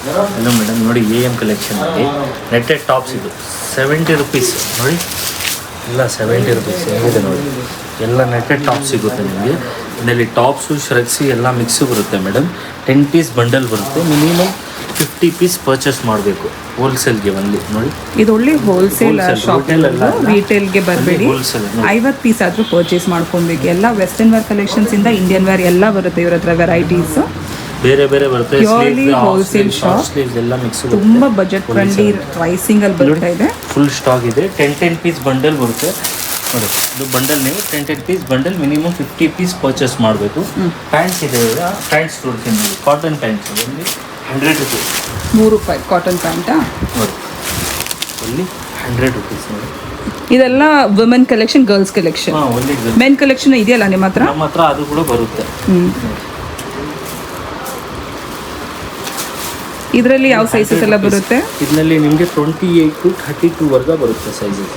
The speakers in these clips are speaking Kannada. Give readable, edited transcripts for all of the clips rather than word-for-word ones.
ಹಲೋ ಮೇಡಮ್, ನೋಡಿ AM ಕಲೆಕ್ಷನಲ್ಲಿ ನೆಟ್ಟೆಡ್ ಟಾಪ್ಸ್ ಇದು 70 ರುಪೀಸ್. ನೋಡಿ ಎಲ್ಲ 70 ರುಪೀಸ್ ಹೇಗಿದೆ ನೋಡಿ. ಎಲ್ಲ ನೆಟ್ಟೆಡ್ ಟಾಪ್ ಸಿಗುತ್ತೆ ನಿಮಗೆ. ಇದರಲ್ಲಿ ಟಾಪ್ಸು ಶ್ರಗ್ಸಿ ಎಲ್ಲ ಮಿಕ್ಸು ಬರುತ್ತೆ ಮೇಡಮ್. 10 ಪೀಸ್ ಬಂಡಲ್ ಬರುತ್ತೆ. ಮಿನಿಮಮ್ 50 ಪೀಸ್ ಪರ್ಚೇಸ್ ಮಾಡಬೇಕು ಹೋಲ್ಸೇಲ್ಗೆ ಬಂದು. ನೋಡಿ ಇದು ಒಳ್ಳೆ ಹೋಲ್ಸೇಲ್ ಶಾಪ್, ರೀಟೇಲ್ಗೆ ಬರಬೇಡಿ. 50 ಪೀಸ್ ಆದರೂ ಪರ್ಚೇಸ್ ಮಾಡ್ಕೊಬೇಕು. ಎಲ್ಲ ವೆಸ್ಟರ್ನ್ ವೇರ್ ಕಲೆಕ್ಷನ್ಸ್ ಇಂದ ಇಂಡಿಯನ್ ವೇರ್ ಎಲ್ಲ ಬರುತ್ತೆ ಇವ್ರ ಹತ್ರ. ವೆರೈಟೀಸ್ ಬೇರೆ ಬೇರೆ ಬರುತ್ತೆ. ಹೋಲ್ಸೇಲ್ ಶಾಪ್ ಎಲ್ಲ ಮಿಕ್ಸ್, ತುಂಬಾ ಬಜೆಟ್ ಫ್ರೆಂಡ್ಲಿ ಪ್ರೈಸಿಂಗ್ ಅಲ್ಲಿ ಬರ್ತಾ ಇದೆ. ಫುಲ್ ಸ್ಟಾಕ್ ಇದೆ. 10 ಪೀಸ್ ಬಂಡಲ್ ಬರುತ್ತೆ ನೋಡಿ. ಇದು ಬಂಡಲ್ ನೀವು 10 piece bundle minimum 50 piece purchase ಮಾಡಬೇಕು. ಪ್ಯಾಂಟ್ಸ್ ಇದೆ, ಪ್ಯಾಂಟ್ಸ್ ತೋರಿಸ್ತೀನಿ ನೋಡಿ. ಕಾಟನ್ ಪ್ಯಾಂಟ್ಸ್ ಅಲ್ಲಿ 100 ರುಪೀಸ್, 100 ರೂಪಾಯಿ ಕಾಟನ್ ಪ್ಯಾಂಟಾ ನೋಡಿ. ಅಲ್ಲಿ 100 ರುಪೀಸ್ ನೋಡಿ. ಇದೆಲ್ಲ women collection, girls collection. Men collection ಇದೆಯಲ್ಲ ನಿಮ್ಮ ಹತ್ರ? ನಮ್ಮ ಹತ್ರ ಅದು ಕೂಡ ಬರುತ್ತೆ. ಇದರಲ್ಲಿ ಯಾವ ಸೈಜಸ್ ಎಲ್ಲ ಬರುತ್ತೆ? ಇದರಲ್ಲಿ ನಿಮಗೆ 28 to 32 ವರ್ಗ ಬರುತ್ತೆ ಸೈಜಸ್.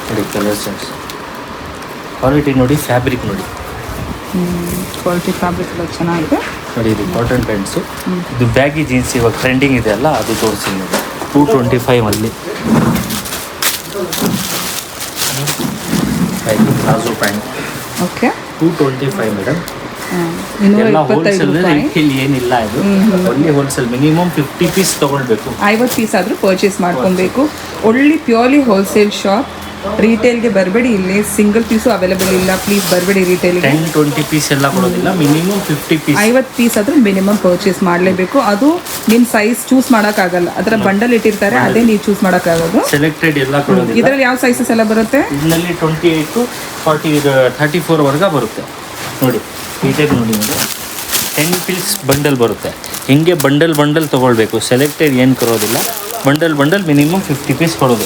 ನೋಡಿ ಕಲರ್ ಚಾರ್ಟ್ಸ್, ಕ್ವಾಲಿಟಿ ನೋಡಿ, ಫ್ಯಾಬ್ರಿಕ್ ನೋಡಿ. ಕ್ವಾಲಿಟಿ ಫ್ಯಾಬ್ರಿಕ್ ಎಲ್ಲ ಚೆನ್ನಾಗಿದೆ ನೋಡಿ. ಇದು ಕಾಟನ್ ಪ್ಯಾಂಟ್ಸು. ಇದು ಬ್ಯಾಗಿ ಜೀನ್ಸ್ ಇವಾಗ ಟ್ರೆಂಡಿಂಗ್ ಇದೆ ಅಲ್ಲ, ಅದು ತೋರಿಸಿ ನೋಡಿ. 225 ಅಲ್ಲಿ ಪ್ಲಾಜೋ ಪ್ಯಾಂಟ್. Okay, 225 madam. ಎಲ್ಲ 225 ಹೋಲ್ಸೇಲ್, ರೂಪಾಯಿ. ರಿಟೇಲ್ ಏನಿಲ್ಲ ಇದು. ಒಳ್ಳೆ ಹೋಲ್ಸೇಲ್. ಮಿನಿಮಮ್ 50 ಪೀಸ್ ತೊಗೊಳ್ಬೇಕು. 50 ಪೀಸ್ ಆದರೂ ಪರ್ಚೇಸ್ ಮಾಡ್ಕೊಬೇಕು. ಒಳ್ಳೆ ಪ್ಯೂರ್ಲಿ ಹೋಲ್ಸೇಲ್ ಶಾಪ್. ರಿಟೇಲ್ಗೆ ಬರಬೇಡಿ, ಇಲ್ಲಿ ಸಿಂಗಲ್ ಪೀಸು ಅವೈಲೇಬಲ್ ಇಲ್ಲ. ಪ್ಲೀಸ್ ಬರಬೇಡಿ ರಿಟೇಲ್ಗೆ. 10-20 ಪೀಸ್ ಎಲ್ಲ ಕೊಡೋದಿಲ್ಲ. ಮಿನಿಮಮ್ 50 ಪೀಸ್, 50 ಪೀಸ್ ಆದರೂ ಮಿನಿಮಮ್ ಪರ್ಚೇಸ್ ಮಾಡಲೇಬೇಕು. ಅದು ನಿಮ್ಮ ಸೈಜ್ ಚೂಸ್ ಮಾಡೋಕ್ಕಾಗಲ್ಲ. ಅದರ ಬಂಡಲ್ ಇಟ್ಟಿರ್ತಾರೆ, ಅದೇ ನೀವು ಚೂಸ್ ಮಾಡೋಕ್ಕಾಗೋದು. ಸೆಲೆಕ್ಟೆಡ್ ಎಲ್ಲ ಕೊಡೋದಿಲ್ಲ. ಇದರಲ್ಲಿ ಯಾವ ಸೈಜಸ್ ಎಲ್ಲ ಬರುತ್ತೆ? ಇದರಲ್ಲಿ 28 to 34 ವರ್ಗ ಬರುತ್ತೆ ನೋಡಿ. ನೀಟಾಗಿ ನೋಡಿ ನೋಡಿ. 10 ಪೀಸ್ ಬಂಡಲ್ ಬರುತ್ತೆ. ಹಿಂಗೆ ಬಂಡಲ್ ತೊಗೊಳ್ಬೇಕು. ಸೆಲೆಕ್ಟೆಡ್ ಏನು ಕೊಡೋದಿಲ್ಲ. ಬಂಡಲ್ ಮಿನಿಮಮ್ 50 ಪೀಸ್ ಕೊಡೋದು.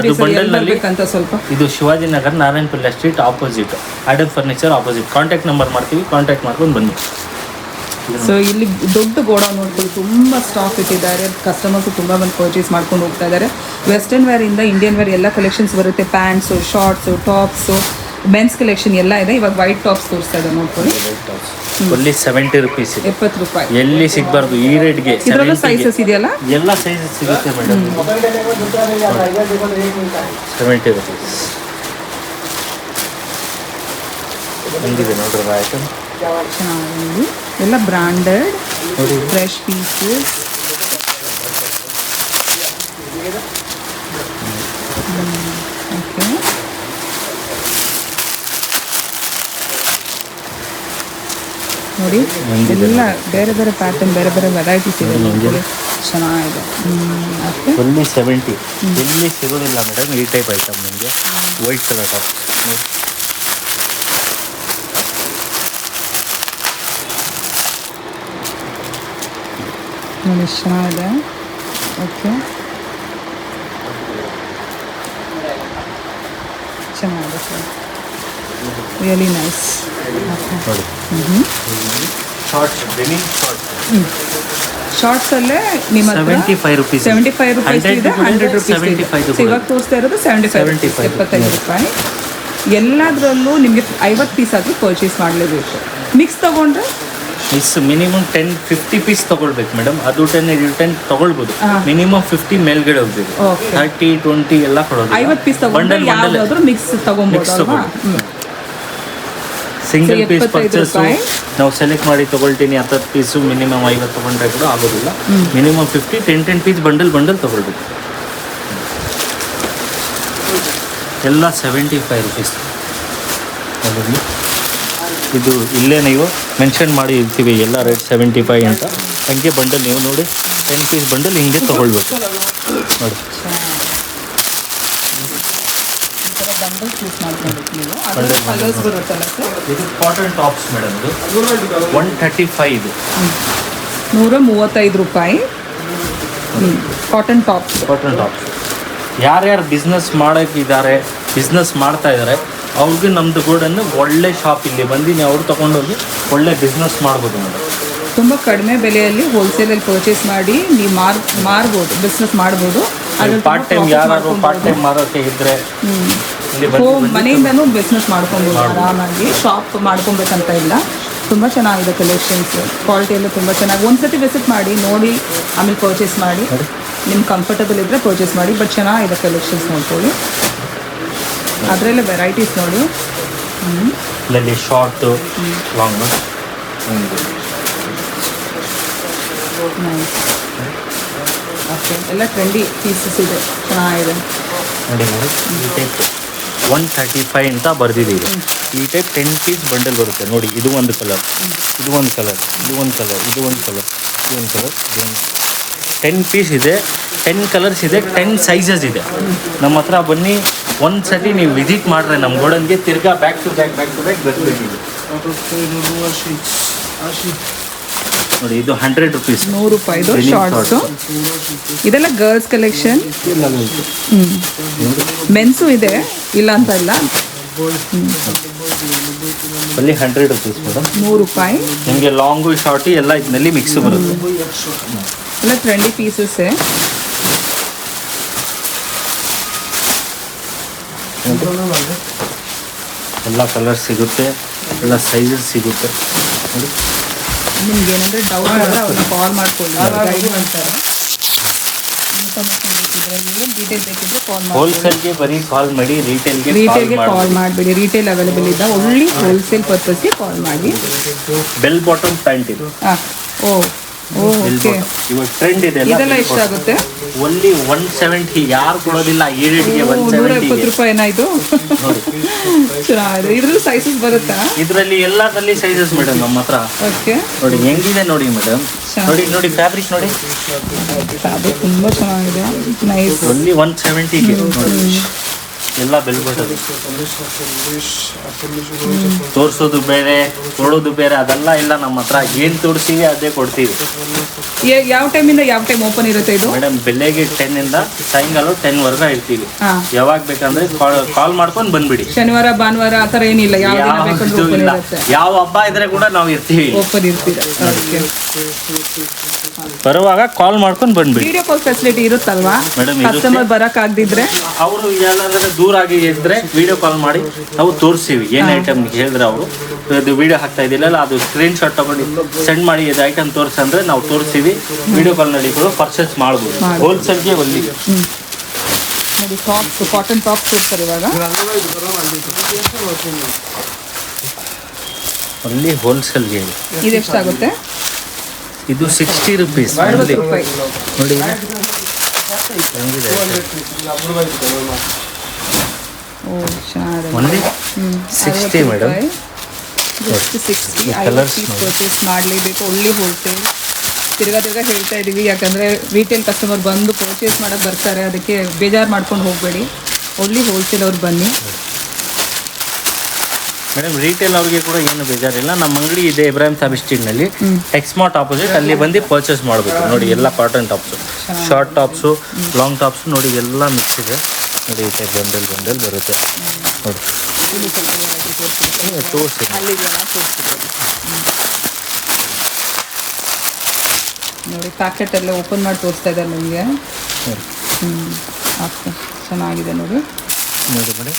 ಅದು ಬಂಡಲ್ನಲ್ಲಿ ಸ್ವಲ್ಪ ಇದು Shivajinagar, Narayanapura street opposite, Adam furniture opposite. Contact number ಮಾಡ್ತೀವಿ, ಕಾಂಟ್ಯಾಕ್ಟ್ ಮಾಡ್ಕೊಂಡು ಬನ್ನಿ. ಸೊ ಇಲ್ಲಿ ದೊಡ್ಡ ಗೋಡೌನ್ ನೋಡ್ಕೊಳ್ಳಿ, ತುಂಬ ಸ್ಟಾಕ್ ಇಟ್ಟಿದ್ದಾರೆ. ಕಸ್ಟಮರ್ಸು ತುಂಬ ಬಂದು ಪರ್ಚೇಸ್ ಮಾಡ್ಕೊಂಡು ಹೋಗ್ತಾ ಇದ್ದಾರೆ. ವೆಸ್ಟರ್ನ್ ವೇರಿಂದ ಇಂಡಿಯನ್ ವೇರ್ ಎಲ್ಲ ಕಲೆಕ್ಷನ್ಸ್ ಬರುತ್ತೆ. Pants, shorts, tops, men's collection ಎಲ್ಲ ಇದೆ. ಇವಾಗ ವೈಟ್ ಟಾಪ್ಸ್ ತೋರಿಸ್ತಾ ಇದೆ ನೋಡ್ಕೊಳ್ಳಿ. ಒಲ್ಲಿ 70 ರುಪೀಸ್ ಇದೆ. 70 ರೂಪಾಯಿ. ಎಲ್ಲಿ ಸಿಗಬಾರ್ದು ಈ ರೇಟ್ಗೆ. ಇದರಲ್ಲೂ ಸೈಜಸ್ ಇದೆಯಲ್ಲ? ಎಲ್ಲ ಸೈಜಸ್ ಸಿಗುತ್ತೆ ಮೇಡಮ್. 70 ರುಪೀಸ್. ಹೆಂಗಿದೆ ನೋಡ್ರಿ ಐಟಮ್. ಚೆನ್ನಾಗಿ ಎಲ್ಲ ಬ್ರಾಂಡೆಡ್ ಫ್ರೆಶ್ ಪೀಸಸ್. ಓಕೆ, ನೋಡಿ ಎಲ್ಲ ಬೇರೆ ಬೇರೆ ಪ್ಯಾಟರ್ನ್, ಬೇರೆ ಬೇರೆ ವೆರೈಟೀಸ್ ಇದೆ. ಚೆನ್ನಾಗಿದೆ. ಒನ್ಲಿ 70. ಎಲ್ಲಿ ಸಿಗೋದಿಲ್ಲ ಮೇಡಮ್ ಈ ಟೈಪ್ ಐಟಮ್. ನಿಮಗೆ ವೈಟ್ ಕಲರ್ ಟಾಪ್ ನೋಡಿ, ಚೆನ್ನಾಗಿದೆ. ಓಕೆ, ಚೆನ್ನಾಗಿದೆ ಸರ್, ರಿಯಲಿ ನೈಸ್. ನೋಡಿ. ಶಾರ್ಟ್ಸ್ ಅಲ್ಲೇ ನಿಮ್ಮ 75 ರುಪೀಸ್. 75 ರುಪೀಸ್ ಇದೆ, 100 ರುಪೀಸ್ ಇದೆ. ಇವಾಗ ತೋರಿಸ್ತಾ ಇರೋದು 75 ರೂಪಾಯಿ. ಎಲ್ಲದರಲ್ಲೂ ನಿಮಗೆ 50 ಪೀಸ್ ಆದರೂ ಪರ್ಚೇಸ್ ಮಾಡಲೇಬೇಕು. ಮಿಕ್ಸ್ ತೊಗೊಂಡ್ರೆ ಮಿನಿಮಮ್ 10-50 ಪೀಸ್ ತೊಗೊಳ್ಬೇಕು ಮೇಡಮ್. ಅದು 10 ತೊಗೊಳ್ಬೋದು. ಮಿನಿಮಮ್ 50 ಮೇಲ್ಗಡೆ ಹೋಗ್ಬೇಕು. 30-20 ಎಲ್ಲ ಕೊಡೋದು. 50 ಪೀಸ್ ತೊಗೊಂಡ್ರೆ ಯಾವುದಾದ್ರೂ ಮಿಕ್ಸ್ ತೊಗೊಬೋದು. ಸಿಂಗಲ್ ಪೀಸ್ ಪರ್ಚೇಸು ನಾವು ಸೆಲೆಕ್ಟ್ ಮಾಡಿ ತೊಗೊಳ್ತೀನಿ. 10 ಪೀಸು ಮಿನಿಮಮ್ 50 ತೊಗೊಂಡ್ರೆ ಕೂಡ ಆಗೋದಿಲ್ಲ. ಮಿನಿಮಮ್ 50, 10 ಪೀಸ್ ಬಂಡಲ್ ತೊಗೊಳ್ಬೇಕು. ಎಲ್ಲ 75 ರುಪೀಸ್. ಇದು ಇಲ್ಲೇ ನೀವು ಮೆನ್ಷನ್ ಮಾಡಿ ಇರ್ತೀವಿ ಎಲ್ಲ ರೇಟ್ 75 ಅಂತ. ಹಂಗೆ ಬಂಡಲ್ ನೀವು ನೋಡಿ 10 ಪೀಸ್ ಬಂಡಲ್ ಹಿಂಗೆ ತೊಗೊಳ್ಬೇಕು ನೋಡಿ. ಇದು ಕಾಟನ್ ಟಾಪ್ಸ್ ಮೇಡಮ್. ಇದು 135 ಇದು 135 ರೂಪಾಯಿ. Cotton tops. ಯಾರ್ಯಾರು ಬಿಸ್ನೆಸ್ ಮಾಡೋಕ್ಕಿದ್ದಾರೆ, ಬಿಸ್ನೆಸ್ ಮಾಡ್ತಾ ಇದ್ದಾರೆ, ಅವ್ರಿಗೆ ನಮ್ಮದು ಗೋಡನ್ನು ಒಳ್ಳೆ ಶಾಪ್ ಇಲ್ಲಿ ಬಂದು ನೀವು ಅವ್ರು ತೊಗೊಂಡೋಗಿ ಒಳ್ಳೆ ಬಿಸ್ನೆಸ್ ಮಾಡ್ಬೋದು ಮೇಡಮ್. ತುಂಬ ಕಡಿಮೆ ಬೆಲೆಯಲ್ಲಿ ಹೋಲ್ಸೇಲಲ್ಲಿ ಪರ್ಚೇಸ್ ಮಾಡಿ ನೀವು ಮಾರ್ಬೋದು, ಬಿಸ್ನೆಸ್ ಮಾಡ್ಬೋದು. ಪಾರ್ಟ್ ಟೈಮ್ ಯಾರು ಪಾರ್ಟ್ ಟೈಮ್ ಮಾರೋಕ್ಕೆ ಇದ್ದರೆ ಮನೆಯಿಂದನೂ ಬಿಸ್ನೆಸ್ ಮಾಡ್ಕೊಬೋದು ಆರಾಮಾಗಿ. ಶಾಪ್ ಮಾಡ್ಕೊಬೇಕಂತ ಇಲ್ಲ. ತುಂಬ ಚೆನ್ನಾಗಿದೆ ಕಲೆಕ್ಷನ್ಸ್, ಕ್ವಾಲಿಟಿ ಎಲ್ಲ ತುಂಬ ಚೆನ್ನಾಗಿ. ಒಂದ್ಸತಿ ವಿಸಿಟ್ ಮಾಡಿ ನೋಡಿ ಆಮೇಲೆ ಪರ್ಚೇಸ್ ಮಾಡಿ, ನಿಮ್ಗೆ ಕಂಫರ್ಟಬಲ್ ಇದ್ದರೆ ಪರ್ಚೇಸ್ ಮಾಡಿ. ಬಟ್ ಚೆನ್ನಾಗಿದೆ ಕಲೆಕ್ಷನ್ಸ್, ನೋಡ್ಕೊಳ್ಳಿ. ಅದರಲ್ಲೇ ವೆರೈಟೀಸ್ ನೋಡಿ. ಇದರಲ್ಲಿ ಶಾರ್ಟು ಲಾಂಗ್ ನೈಸ್. ಓಕೆ, ಎಲ್ಲ ಟ್ರೆಂಡಿ ಪೀಸಸ್ ಇದೆ, ಚೆನ್ನಾಗಿದೆ ನೋಡಿ. ಈ ಟೈಪ್ 135 ಅಂತ ಬರೆದಿದ್ದೀವಿ. ಈ ಟೈಪ್ 10 ಪೀಸ್ ಬಂಡಲ್ ಬರುತ್ತೆ ನೋಡಿ. ಇದು ಒಂದು ಕಲರ್, ಇದು ಒಂದು ಕಲರ್, ಇದು ಒಂದು ಕಲರ್, ಇದು ಒಂದು ಕಲರ್, ಇದು ಒಂದು ಕಲರ್, ಇದು ಒಂದು 10 ಪೀಸ್ ಇದೆ, 10 ಕಲರ್ಸ್ ಇದೆ, 10 ಸೈಜಸ್ ಇದೆ. ನಮ್ಮ ಹತ್ರ ಬನ್ನಿ, ಒಂದು ಸತಿ ನೀವು ವಿಸಿಟ್ ಮಾಡಿದ್ರೆ ನಮ್ಮ ಗೋಡನ್ಗೆ ತಿರ್ಗಾ ಬ್ಯಾಕ್ ಟು ಬ್ಯಾಕ್ ಬರ್ಬೇಕಿದೆ ನೋಡಿ. ಇದು 100 ರುಪೀಸ್, 100 ರೂಪಾಯಿದು ಶಾರ್ಟ್ಸು. ಇದೆಲ್ಲ ಗರ್ಲ್ಸ್ ಕಲೆಕ್ಷನ್. ಮೆನ್ಸು ಇದೆ, ಇಲ್ಲ ಅಂತ ಇಲ್ಲ. ಅಲ್ಲಿ 100 ರುಪೀಸ್ ಮೇಡಮ್, 100 ರೂಪಾಯಿ. ನಿಮಗೆ ಲಾಂಗು ಶಾರ್ಟು ಎಲ್ಲ ಇದರಲ್ಲಿ ಮಿಕ್ಸ್ ಬರುತ್ತೆ. ಎಲ್ಲ ಟ್ರೆಂಡಿ ಪೀಸಸ್ಸೇ. ಎಲ್ಲ ಕಲರ್ಸ್ ಸಿಗುತ್ತೆ, ಎಲ್ಲ ಸೈಜಸ್ ಸಿಗುತ್ತೆ ನೋಡಿ. ನಿಮ್ಗೆ ಏನಂದರೆ ಡೌಟ್ ಆದರೆ ಅವ್ರನ್ನ ಕಾಲ್ ಮಾಡ್ಕೊಳ್ಳಿ, ಗೈಡ್ ಮಾಡ್ತಾರೆ. ಡೀಟೇಲ್ ಬೇಕಿದ್ರೆ ಕಾಲ್ ಮಾಡಿ. ಹೋಲ್ಸೇಲ್ಗೆ ಬರೀ ಕಾಲ್ ಮಾಡಿ, ರಿಟೇಲ್ಗೆ ಕಾಲ್ ಮಾಡಬೇಡಿ. ರಿಟೇಲ್ ಅವೈಲೇಬಲ್ ಇದ್ದ ಓನ್ಲಿ ಹೋಲ್ಸೇಲ್ ಪರ್ಪಸ್ಗೆ ಕಾಲ್ ಮಾಡಿ. ಬೆಲ್ ಬಾಟಮ್ ಪ್ಯಾಂಟ್ ಇದು. ಹಾಂ, ಓಕೆ. ಇವಾಗ ಟ್ರೆಂಡ್ ಇದೆ. ಇದೆಲ್ಲ ಎಷ್ಟಾಗುತ್ತೆ? ಓನ್ಲಿ 170. ಯಾರು ಕೊಡೋದಿಲ್ಲ ಈ ರೇಟ್ಗೆ. 170 ರೂಪಾಯಿನಾ ಇದು? ಚೆನ್ನಾಗಿದೆ. ಇದ್ರಲ್ಲಿ ಸೈಜಸ್ ಬರುತ್ತಾ? ಇದರಲ್ಲಿ ಎಲ್ಲದಲ್ಲಿ ಸೈಜಸ್ ಮೇಡಮ್ ನಮ್ಮ ಹತ್ರ. ಓಕೆ, ನೋಡಿ ಹೆಂಗಿದೆ ನೋಡಿ ಮೇಡಮ್. ನೋಡಿ ಫ್ಯಾಬ್ರಿಕ್ ನೋಡಿ, ಫ್ಯಾಬ್ರಿಕ್ ತುಂಬ ಚೆನ್ನಾಗಿದೆ. ನೈಸ್. ಓನ್ಲಿ 170ಗೆ ನೋಡಿ. ಎಲ್ಲ ಬೆಲ್ ಬಟನ್. ತೋರಿಸೋದು ಬೇರೆ, ಕೊಡೋದು ಬೇರೆ, ಅದೆಲ್ಲ ಇಲ್ಲ ನಮ್ಮ ಹತ್ರ. ಏನು ತೋರಿಸ್ತೀವಿ ಅದೇ ಕೊಡ್ತೀವಿ. ಯಾವ ಟೈಮಿಂದ ಯಾವ ಟೈಮ್ ಓಪನ್ ಇರುತ್ತೆ ಇದು? ಮೇಡಮ್ ಬೆಳಗ್ಗೆ 10 ಇಂದ ಸಾಯಂಕಾಲ 10 ವರೆಗೆ ಇರ್ತೀವಿ. ಯಾವಾಗ ಬೇಕಂದ್ರೆ ಕಾಲ್ ಮಾಡ್ಕೊಂಡು ಬಂದ್ಬಿಡಿ. ಶನಿವಾರ ಭಾನುವಾರ ಆ ಥರ ಏನಿಲ್ಲ, ಯಾವ ದಿನ ಬೇಕಂದ್ರೆ ಓಪನ್ ಇರುತ್ತೆ. ಯಾವ ಹಬ್ಬ ಇದ್ರೆ ಕೂಡ ನಾವು ಇರ್ತೀವಿ, ಓಪನ್ ಇರ್ತೀರಾ. ಓಕೆ, ಬರುವಾಗ ಕಾಲ್ ಮಾಡ್ಕೊಂಡು ಬಂದ್ಬಿಡಿ. ವಿಡಿಯೋ ಕಾಲ್ ಫೆಸಿಲಿಟಿ ಇರುತ್ತಲ್ವಾ ಮೇಡಮ್? ಕಸ್ಟಮರ್ ಬರಕ್ ಆಗದಿದ್ರೆ ಅವರು ಎಲ್ಲಾದ್ರೆ ದೂರ ಆಗಿ ಇದ್ರೆ ವಿಡಿಯೋ ಕಾಲ್ ಮಾಡಿ ನಾವು ತೋರಿಸ್ತೀವಿ. ಏನು ಐಟಮ್ ಹೇಳಿದ್ರೆ ಅವರು ಇದು ವಿಡಿಯೋ ಹಾಕ್ತಾ ಇದ್ದಿಲ್ಲ, ಅದು ಸ್ಕ್ರೀನ್ ಶಾಟ್ ತಗೊಂಡು ಸೆಂಡ್ ಮಾಡಿ ಇದು ಐಟಮ್ ತೋರಿಸಂದ್ರೆ ನಾವು ತೋರಿಸ್ತೀವಿ. ವಿಡಿಯೋ ಕಾಲ್ ನಲ್ಲಿ ಕೂಡ ಪರ್ಚೇಸ್ ಮಾಡ್ಬೋದು. ಹೋಲ್ಸೇಲ್ಗೆ ಒಲ್ಲಿ ನೋಡಿ. ಟಾಪ್ಸ್, ಕಾಟನ್ ಟಾಪ್ಸ್ ತೋರಿಸ್ತಾರೆ ಇವಾಗ. ಅಲ್ಲಿ ಹೋಲ್ಸೇಲ್ಗೆ ಇದು ಎಷ್ಟಾಗುತ್ತೆ? ಇದು 60 ರುಪೀಸ್. 60 ರೂಪಾಯಿ ನೋಡಿ only 60 madam. Just 60. 50 piece purchase ಮಾಡಲೇಬೇಕು. ಒಳ್ಳೆ ಹೋಲ್ಸೇಲ್. ತಿರ್ಗಾ ಹೇಳ್ತಾ ಇದ್ದೀವಿ, ಯಾಕಂದರೆ ರಿಟೇಲ್ ಕಸ್ಟಮರ್ ಬಂದು ಪರ್ಚೇಸ್ ಮಾಡೋಕ್ಕೆ ಬರ್ತಾರೆ, ಅದಕ್ಕೆ ಬೇಜಾರು ಮಾಡ್ಕೊಂಡು ಹೋಗಬೇಡಿ. ಒಳ್ಳೆ ಹೋಲ್ಸೇಲ್ ಅವ್ರು ಬನ್ನಿ ಮೇಡಮ್. ರಿಟೇಲ್ ಅವ್ರಿಗೆ ಕೂಡ ಏನು ಬೇಜಾರಿಲ್ಲ. ನಮ್ಮ ಅಂಗಡಿ ಇದೆ ಇಬ್ರಾಹಿಂ ಸಾಬ್ ಸ್ಟ್ರೀಟ್ನಲ್ಲಿ, ಟೆಕ್ಸ್ಮಾರ್ಟ್ ಆಪೋಸಿಟ್. ಅಲ್ಲಿ ಬಂದು ಪರ್ಚೇಸ್ ಮಾಡಬೇಕು ನೋಡಿ. ಎಲ್ಲ cotton tops, short tops, long tops ನೋಡಿ, ಎಲ್ಲ ಮಿಕ್ಸ್ ಇದೆ ನೋಡಿ. ಈ ಟೈಪ್ ಬಂಡಲ್ ಬರುತ್ತೆ ನೋಡಿ. ತೋರಿಸಿ ನೋಡಿ. ಪ್ಯಾಕೆಟ್ ಎಲ್ಲ ಓಪನ್ ಮಾಡಿ ತೋರಿಸ್ತಾ ಇದ್ದಾರೆ ನಿಮಗೆ. ಓಕೆ, ಚೆನ್ನಾಗಿದೆ ನೋಡಿ. ನೋಡಿ ಮೇಡಮ್,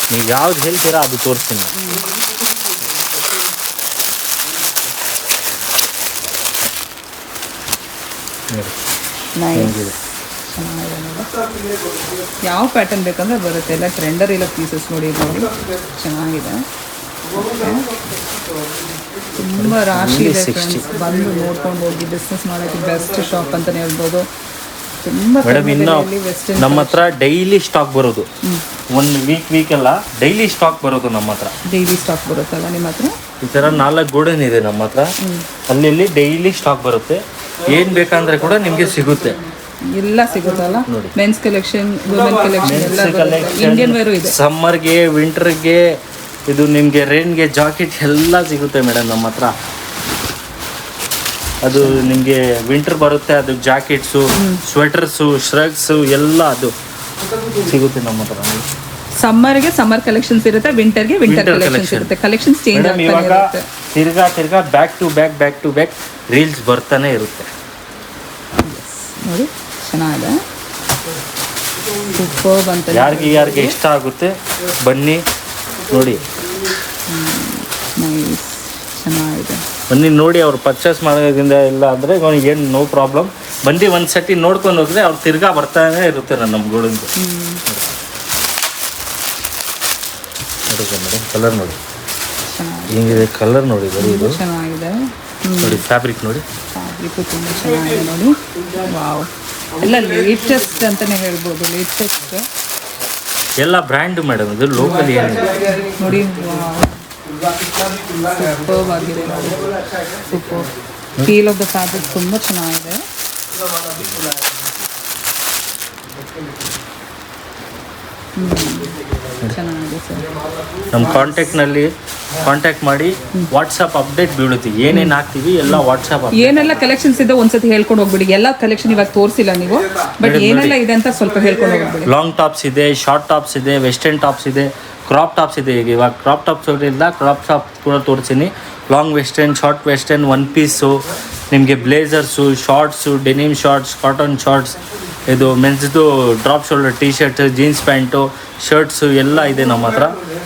ನೀವು ಯಾವ್ದು ಹೇಳ್ತೀರಾ ಅದು ತೋರಿಸ್ತೀನಿ. ಚೆನ್ನಾಗಿದೆ ನೋಡಿ. ಯಾವ ಪ್ಯಾಟರ್ನ್ ಬೇಕಂದ್ರೆ ಬರುತ್ತೆ. ಎಲ್ಲ ಟ್ರೆಂಡರ್ ಇಲ್ಲ ಪೀಸಸ್ ನೋಡಿ. ನೋಡಿ ಚೆನ್ನಾಗಿದೆ. ತುಂಬ ರಾಶಿ ಇದೆ ಫ್ರೆಂಡ್ಸ್. ಬಂದು ನೋಡ್ಕೊಂಡು ಹೋಗಿ ಬಿಸ್ನೆಸ್ ಮಾಡೋಕ್ಕೆ ಬೆಸ್ಟ್ ಶಾಪ್ ಅಂತಲೇ ಹೇಳ್ಬೋದು. ತುಂಬ ಮೇಡಮ್ ಇನ್ನು ನಮ್ಮ ಹತ್ರ ಡೈಲಿ ಸ್ಟಾಕ್ ಬರೋದು. ಒಂದು ವೀಕ್ ಅಲ್ಲ, ಡೈಲಿ ಸ್ಟಾಕ್ ಬರೋದು ನಮ್ಮ ಹತ್ರ. ಡೈಲಿ ಸ್ಟಾಕ್ ಬರುತ್ತಲ್ಲ ನಿಮ್ಮ ಹತ್ರ? ಈ ಥರ 4 ಗೋಡನ್ ಇದೆ ನಮ್ಮ ಹತ್ರ. ಅಲ್ಲಿ ಡೈಲಿ ಸ್ಟಾಕ್ ಬರುತ್ತೆ. ಏನು ಬೇಕಂದ್ರೆ ಕೂಡ ನಿಮಗೆ ಸಿಗುತ್ತೆ. ಎಲ್ಲ ಸಿಗುತ್ತಲ್ಲ. ಮೆನ್ಸ್ ಕಲೆಕ್ಷನ್, ವುಮೆನ್ ಕಲೆಕ್ಷನ್ ಎಲ್ಲ ಬರುತ್ತೆ. ಇಂಡಿಯನ್ ವೇರು ಇದೆ. ಸಮ್ಮರ್ಗೆ, ವಿಂಟರ್ಗೆ, ಇದು ನಿಮಗೆ ರೇನ್ಗೆ ಜಾಕೆಟ್ ಎಲ್ಲ ಸಿಗುತ್ತೆ ಮೇಡಮ್ ನಮ್ಮ ಹತ್ರ. ಅದು ನಿಮಗೆ ವಿಂಟರ್ ಬರುತ್ತೆ, ಅದು ಜಾಕೆಟ್ಸು, ಸ್ವೆಟರ್ಸು, ಶ್ರಗ್ಸು ಎಲ್ಲ ಅದು ಸಿಗುತ್ತೆ ನಮ್ಮ ಹತ್ರ. ಸಮ್ಮರ್ಗೆ ಸಮ್ಮರ್ ಕಲೆಕ್ಷನ್ಸ್ ಇರುತ್ತೆ, ವಿಂಟರ್ಗೆ ವಿಂಟರ್ ಕಲೆಕ್ಷನ್ಸ್ ಇರುತ್ತೆ. ಕಲೆಕ್ಷನ್ಸ್ ಚೇಂಜ್ ಆಗ್ತಾನೆ ಇರುತ್ತೆ. ತಿರ್ಗಾ ಬ್ಯಾಕ್ ಟು ಬ್ಯಾಕ್ ರೀಲ್ಸ್ ಬರ್ತಾನೆ ಇರುತ್ತೆ ನೋಡಿ. ಚೆನ್ನಾಗಿದೆ. ಸೂಪರ್ ಅಂತ. ಯಾರಿಗೆ ಇಷ್ಟ ಆಗುತ್ತೆ ಬನ್ನಿ ನೋಡಿ. ಚೆನ್ನಾಗಿದೆ. ಬನ್ನಿ ನೋಡಿ, ಅವ್ರು ಪರ್ಚೇಸ್ ಮಾಡೋದ್ರಿಂದ ಇಲ್ಲ ಅಂದರೆ ಅವ್ನಿಗೆ ಏನು ನೋ ಪ್ರಾಬ್ಲಮ್. ಬಂದು ಒಂದು ಸತಿ ನೋಡ್ಕೊಂಡು ಹೋದರೆ ಅವ್ರು ತಿರ್ಗಾ ಬರ್ತಾನೆ ಇರುತ್ತೆ ನಮ್ಮ ಗೋಡನ್ಗೆ. ನೋಡಿ ಮೇಡಮ್, ಕಲರ್ ನೋಡಿ ಹೆಂಗಿದೆ, ಕಲರ್ ನೋಡಿ ಬರೀ ಇದು ಚೆನ್ನಾಗಿದೆ ನೋಡಿ. ಫ್ಯಾಬ್ರಿಕ್ ನೋಡಿ, ಫ್ಯಾಬ್ರಿಕ್ ತುಂಬ ಚೆನ್ನಾಗಿದೆ ನೋಡಿ. ವಾವ್, ಎಲ್ಲ ಲೇಟೆಸ್ಟ್ ಅಂತಲೇ ಹೇಳ್ಬೋದು, ಲೇಟೆಸ್ಟ್ ಎಲ್ಲ ಬ್ರ್ಯಾಂಡ್ ಮೇಡಮ್, ಇದು ಲೋಕಲ್ ಏನಿದೆ ನೋಡಿ. ಸೂಪರ್ ಆಗಿದೆ ನೋಡಿ, super. Feel of the fabric ತುಂಬ ಚೆನ್ನಾಗಿದೆ. ಚೆನ್ನಾಗಿದೆ ಸರ್. ನಮ್ಮ ಕಾಂಟ್ಯಾಕ್ಟ್ ಮಾಡಿ ವಾಟ್ಸಪ್ ಅಪ್ಡೇಟ್ ಬೀಳುತ್ತೆ. ಏನೇನು ಹಾಕ್ತೀವಿ ಎಲ್ಲ ವಾಟ್ಸಪ್. ಏನೆಲ್ಲ ಕಲೆಕ್ಷನ್ಸ್ ಇದೆ ಒಂದ್ಸತಿ ಹೇಳ್ಕೊಂಡು ಹೋಗ್ಬಿಡಿ. ಎಲ್ಲ ಕಲೆಕ್ಷನ್ ಇವಾಗ ತೋರಿಸಿಲ್ಲ ನೀವು, ಬಟ್ ಏನೆಲ್ಲ ಇದೆ ಅಂತ ಸ್ವಲ್ಪ ಹೇಳ್ಕೊಂಡು ಹೋಗ್ಬಿಡಿ. ಲಾಂಗ್ ಟಾಪ್ಸ್ ಇದೆ, ಶಾರ್ಟ್ ಟಾಪ್ಸ್ ಇದೆ, ವೆಸ್ಟರ್ನ್ ಟಾಪ್ಸ್ ಇದೆ, ಕ್ರಾಪ್ ಟಾಪ್ಸ್ ಇದೆ. ಈಗ ಇವಾಗ ಕ್ರಾಪ್ ಟಾಪ್ಸ್ ಇಲ್ಲ, ಕ್ರಾಪ್ ಟಾಪ್ ಕೂಡ ತೋರಿಸ್ತೀನಿ. Long western, short western, one piece, ನಿಮಗೆ blazers, shorts, denim shorts, cotton shorts, ಇದು ಮೆನ್ಸ್ದು drop shoulder T shirt, jeans pant, shirts ಎಲ್ಲ ಇದೆ ನಮ್ಮ ಹತ್ರ.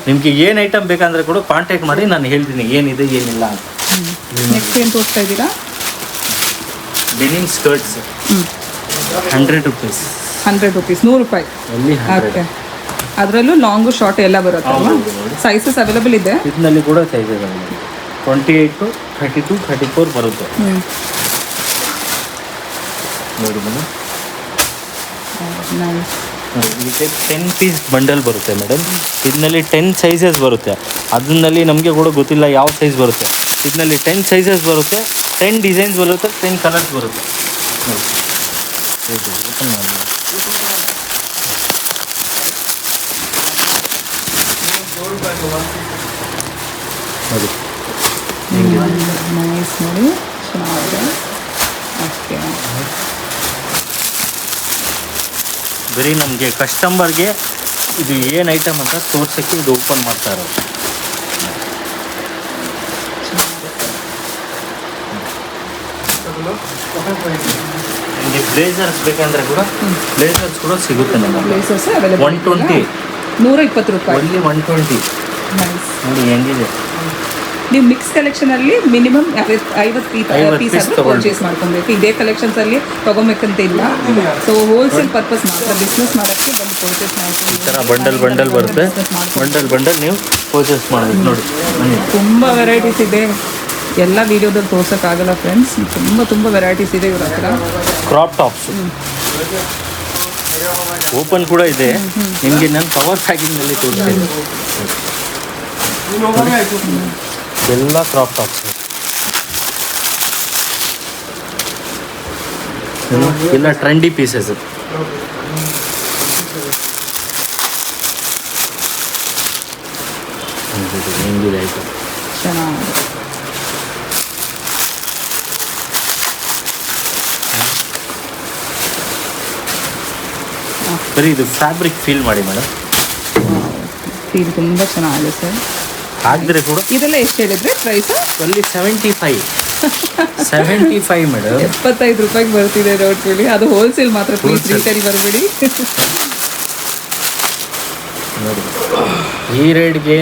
ನಿಮಗೆ ಏನು ಐಟಮ್ ಬೇಕಂದರೆ ಕೂಡ ಕಾಂಟ್ಯಾಕ್ಟ್ ಮಾಡಿ, ನಾನು ಹೇಳ್ತೀನಿ ಏನಿದೆ ಏನಿಲ್ಲ ಅಂತ. ನೆಕ್ಸ್ಟ್ ಏನು ತೋರಿಸ್ತಾ ಇದ್ದೀರಾ? Denim skirts 100 rupees. 100 ರೂಪೀಸ್, 100 ರೂಪಾಯಿ. ಎಲ್ಲಿ ಓಕೆ, ಅದರಲ್ಲೂ ಲಾಂಗು ಶಾರ್ಟ್ ಎಲ್ಲ ಬರುತ್ತೆ. ಸೈಜಸ್ ಅವೈಲೇಬಲ್ ಇದೆ ಇದರಲ್ಲಿ ಕೂಡ. ಸೈಜ್ ಇದೆ 28 to 32, 34 ಬರುತ್ತೆ ನೋಡಿ ಮೇಡಮ್. ಇದಕ್ಕೆ 10 ಪೀಸ್ ಬಂಡಲ್ ಬರುತ್ತೆ ಮೇಡಮ್. ಇದರಲ್ಲಿ 10 ಸೈಜಸ್ ಬರುತ್ತೆ. ಅದರಲ್ಲಿ ನಮಗೆ ಕೂಡ ಗೊತ್ತಿಲ್ಲ ಯಾವ ಸೈಜ್ ಬರುತ್ತೆ. ಇದರಲ್ಲಿ 10 ಸೈಜಸ್ ಬರುತ್ತೆ, 10 ಡಿಸೈನ್ಸ್ ಬರುತ್ತೆ, 10 ಕಲರ್ಸ್ ಬರುತ್ತೆ ನೋಡಿ. ಓಪನ್ ಮಾಡಿ ನೋಡಿ. ನೈಸ್ ನೋಡಿ, ಚೆನ್ನಾಗಿದೆ. ಓಕೆ, ಬರೀ ನಮಗೆ ಕಸ್ಟಮರ್ಗೆ ಇದು ಏನು ಐಟಮ್ ಅಂತ ತೋರ್ಸೋಕ್ಕೆ ಇದು ಓಪನ್ ಮಾಡ್ತಾ ಇರೋದು. ನಿಮಗೆ ಬ್ಲೇಸರ್ಸ್ ಬೇಕಂದ್ರೆ ಕೂಡ ಬ್ಲೇಸರ್ಸ್ ಕೂಡ ಸಿಗುತ್ತೆ ನಮಗೆ. ಪ್ಲೇಸಸ್ ಅವೈಲೇಬಲ್ 120, 120 ರೂಪಾಯಿ. ಒನ್ಲಿ 120 ನೈಸ್ ನೋಡಿ ಹೆಂಗಿದೆ. ನೀವು ಮಿಕ್ಸ್ ಕಲೆಕ್ಷನಲ್ಲಿ ಮಿನಿಮಮ್ 50 ಪೀಸ್ ಪರ್ಚೇಸ್ ಮಾಡ್ಕೊಬೇಕು. ಇದೇ ಕಲೆಕ್ಷನ್ಸಲ್ಲಿ ತೊಗೊಬೇಕಂತ ಇಲ್ಲ. ಸೊ ಹೋಲ್ಸೇಲ್ ಪರ್ಪಸ್ ಮಾತ್ರ, ಬಿಸ್ನೆಸ್ ಮಾಡೋಕ್ಕೆ ಬಂದು ಪರ್ಚೇಸ್ ಮಾಡ್ಕೊಂಡು ಈ ಥರ ಬಂಡಲ್ ಬರುತ್ತೆ. ಬಂಡಲ್ ನೀವು ಪರ್ಚೇಸ್ ಮಾಡಬೇಕು ನೋಡಿ. ತುಂಬ ವೆರೈಟೀಸ್ ಇದೆ, ಎಲ್ಲ ವೀಡಿಯೋದಲ್ಲಿ ತೋರ್ಸೋಕ್ಕಾಗಲ್ಲ ಫ್ರೆಂಡ್ಸ್. ತುಂಬ ವೆರೈಟೀಸ್ ಇದೆ ಇವ್ರ ಹತ್ರ. ಕ್ರಾಪ್ ಟಾಪ್ಸ್ ಓಪನ್ ಕೂಡ ಇದೆ. ನಿಮಗೆ ನಾನು ಕವರ್ ಪ್ಯಾಕಿಂಗ್ನಲ್ಲಿ ತೋರಿಸ್ತೀನಿ. ಎಲ್ಲ ಕ್ರಾಪ್ ಟಾಪ್ಸ್ ಎಲ್ಲ ಟ್ರೆಂಡಿ ಪೀಸಸ್. ಹೆಂಗಿದೆ ಆಯಿತು, ಚೆನ್ನಾಗಿದೆ. ಬರೀ ಇದು ಫ್ಯಾಬ್ರಿಕ್ ಫೀಲ್ ಮಾಡಿ ಮೇಡಮ್. ಫೀಲ್ ತುಂಬ ಚೆನ್ನಾಗಿದೆ ಸರ್. ಹಾಕಿದ್ರೆ ಕೂಡ ಇದೆಲ್ಲ ಎಷ್ಟು ಹೇಳಿದ್ರೆ ಪ್ರೈಸ್? ಅಲ್ಲಿ 75 ಮೇಡಮ್. 75 ರೂಪಾಯಿಗೆ ಬರ್ತಿದೆ ನೋಡ್ಕೊಳ್ಳಿ. ಅದು ಹೋಲ್ಸೇಲ್ ಮಾತ್ರ, ಪ್ಲೀಸ್ ರೀಟೇಲ್ ಬರಬೇಡಿ ನೋಡಿ. ಈ ರೇಟ್ಗೆ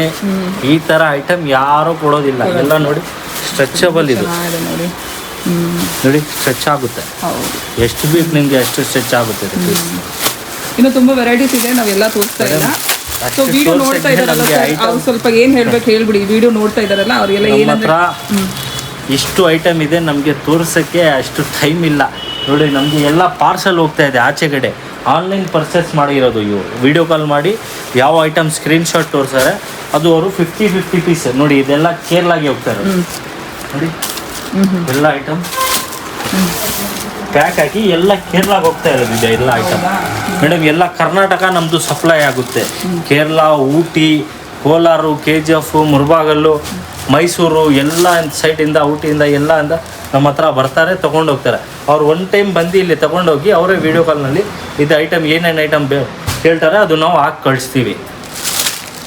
ಈ ಥರ ಐಟಮ್ ಯಾರೂ ಕೊಡೋದಿಲ್ಲ. ಎಲ್ಲ ನೋಡಿ ಸ್ಟ್ರೆಚಬಲ್ ಇದು ನೋಡಿ. ನೋಡಿ ಸ್ಟ್ರೆಚ್ ಆಗುತ್ತೆ. ಹೌದು, ಎಷ್ಟು ಬೇಕು ನಿಮಗೆ ಅಷ್ಟು ಸ್ಟ್ರೆಚ್ ಆಗುತ್ತೆ. ಇನ್ನು ತುಂಬ ವೆರೈಟೀಸ್ ಇದೆ, ನಾವೆಲ್ಲ ತೋರಿಸ್ತಾ ಇಲ್ಲ. ಸೊ ವಿಡಿಯೋ ನೋಡ್ತಾ ಇದ್ದಾರಲ್ಲ ಅವ್ರು ಸ್ವಲ್ಪ ಏನು ಹೇಳ್ಬೇಕು ಹೇಳ್ಬಿಡಿ. ವಿಡಿಯೋ ನೋಡ್ತಾ ಇದ್ದಾರಲ್ಲ ಅವ್ರಿಗೆಲ್ಲ ಏನಂದ್ರೆ ಇಷ್ಟು ಐಟಮ್ ಇದೆ, ನಮಗೆ ತೋರ್ಸೋಕ್ಕೆ ಅಷ್ಟು ಟೈಮ್ ಇಲ್ಲ ನೋಡಿ. ನಮಗೆ ಎಲ್ಲ ಪಾರ್ಸಲ್ ಹೋಗ್ತಾ ಇದೆ ಆಚೆ ಕಡೆ. ಆನ್ಲೈನ್ ಪರ್ಚೇಸ್ ಮಾಡಿರೋದು ಇವು. ವಿಡಿಯೋ ಕಾಲ್ ಮಾಡಿ ಯಾವ ಐಟಮ್ ಸ್ಕ್ರೀನ್ಶಾಟ್ ತೋರಿಸ್ತಾರೆ ಅದು ಅವರು 50 ಪೀಸ್ ನೋಡಿ. ಇದೆಲ್ಲ ಕೇರಳಾಗೆ ಹೋಗ್ತಾ ಇರೋದು ನೋಡಿ. ಎಲ್ಲ ಐಟಮ್ ಪ್ಯಾಕ್ ಹಾಕಿ ಎಲ್ಲ ಕೇರಳಾಗೆ ಹೋಗ್ತಾ ಇರೋದು ಇದೆ ಎಲ್ಲ ಐಟಮ್ ಮೇಡಮ್. ಎಲ್ಲ ಕರ್ನಾಟಕ ನಮ್ಮದು ಸಪ್ಲೈ ಆಗುತ್ತೆ. ಕೇರಳ, ಊಟಿ, ಕೋಲಾರ, KGF, ಮುರ್ಬಾಗಲ್ಲು, ಮೈಸೂರು ಎಲ್ಲ ಸೈಡಿಂದ, ಊಟಿಯಿಂದ ಎಲ್ಲ ಅಂತ ನಮ್ಮ ಹತ್ರ ಬರ್ತಾರೆ, ತೊಗೊಂಡು ಹೋಗ್ತಾರೆ. ಅವ್ರು ಒನ್ ಟೈಮ್ ಬಂದು ಇಲ್ಲಿ ತೊಗೊಂಡೋಗಿ ಅವರೇ ವೀಡಿಯೋ ಕಾಲ್ನಲ್ಲಿ ಇದು ಐಟಮ್ ಏನೇನು ಐಟಮ್ ಹೇಳ್ತಾರೆ ಅದು ನಾವು ಹಾಕಿ ಕಳಿಸ್ತೀವಿ.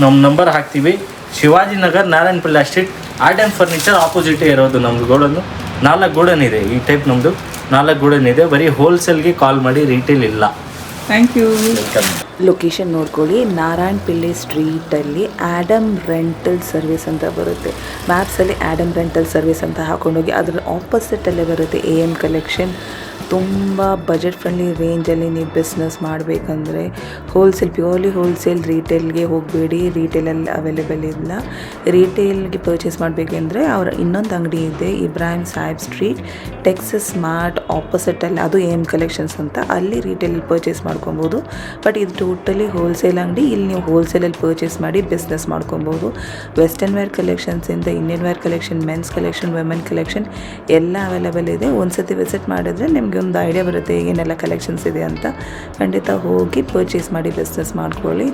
ನಮ್ಮ ನಂಬರ್ ಹಾಕ್ತೀವಿ. Shivajinagar, Narayanapalli street, art and furniture ಆಪೋಸಿಟೇ ಇರೋದು ನಮ್ಮದು ಗೋಡನ್ನು. 4 ಗೋಡನ್ ಇದೆ ಈ ಟೈಪ್. ನಮ್ಮದು 4 ಗೋಡನ್ ಇದೆ. ಬರೀ ಹೋಲ್ಸೇಲ್ಗೆ ಕಾಲ್ ಮಾಡಿ, ರೀಟೇಲ್ ಇಲ್ಲ. Thank you. ವೆಲ್ಕಮ್. ಲೊಕೇಶನ್ ನೋಡ್ಕೊಳ್ಳಿ, Narayan Pillai ಸ್ಟ್ರೀಟಲ್ಲಿ Adam rental service ಅಂತ ಬರುತ್ತೆ. ಮ್ಯಾಪ್ಸಲ್ಲಿ ಆ್ಯಡಮ್ ರೆಂಟಲ್ ಸರ್ವಿಸ್ ಅಂತ ಹಾಕೊಂಡೋಗಿ ಅದರ ಆಪೋಸಿಟಲ್ಲೇ ಬರುತ್ತೆ AM ಕಲೆಕ್ಷನ್. ತುಂಬ ಬಜೆಟ್ ಫ್ರೆಂಡ್ಲಿ ರೇಂಜಲ್ಲಿ ನೀವು ಬಿಸ್ನೆಸ್ ಮಾಡಬೇಕಂದ್ರೆ ಹೋಲ್ಸೇಲ್, ಪ್ಯೂರ್ಲಿ ಹೋಲ್ಸೇಲ್, ರೀಟೇಲ್ಗೆ ಹೋಗಬೇಡಿ. ರೀಟೇಲಲ್ಲಿ ಅವೈಲೇಬಲ್ ಇಲ್ಲ. ರೀಟೇಲ್ಗೆ ಪರ್ಚೇಸ್ ಮಾಡಬೇಕೆಂದ್ರೆ ಅವರ ಇನ್ನೊಂದು ಅಂಗಡಿ ಇದೆ, Ibrahim Saheb street, Texas smart ಆಪೋಸಿಟಲ್ಲಿ, ಅದು AM ಕಲೆಕ್ಷನ್ಸ್ ಅಂತ. ಅಲ್ಲಿ ರೀಟೇಲಲ್ಲಿ ಪರ್ಚೇಸ್ ಮಾಡ್ಕೊಬೋದು. ಬಟ್ ಇದು ಟೋಟಲಿ ಹೋಲ್ಸೇಲ್ ಅಂಗಡಿ. ಇಲ್ಲಿ ನೀವು ಹೋಲ್ಸೇಲಲ್ಲಿ ಪರ್ಚೇಸ್ ಮಾಡಿ ಬಿಸ್ನೆಸ್ ಮಾಡ್ಕೊಬೋದು. ವೆಸ್ಟರ್ನ್ ವೇರ್ ಕಲೆಕ್ಷನ್ಸಿಂದ Indian wear collection, men's collection, women collection ಎಲ್ಲ ಅವೈಲೇಬಲ್ ಇದೆ. ಒಂದು ಸತಿ ವಿಸಿಟ್ ಮಾಡಿದ್ರೆ ನಿಮಗೆ ಒಂದು ಐಡಿಯಾ ಬರುತ್ತೆ ಏನೆಲ್ಲ ಕಲೆಕ್ಷನ್ಸ್ ಇದೆ ಅಂತ. ಖಂಡಿತ ಹೋಗಿ ಪರ್ಚೇಸ್ ಮಾಡಿ ಬಿಸ್ನೆಸ್ ಮಾಡ್ಕೊಳ್ಳಿ.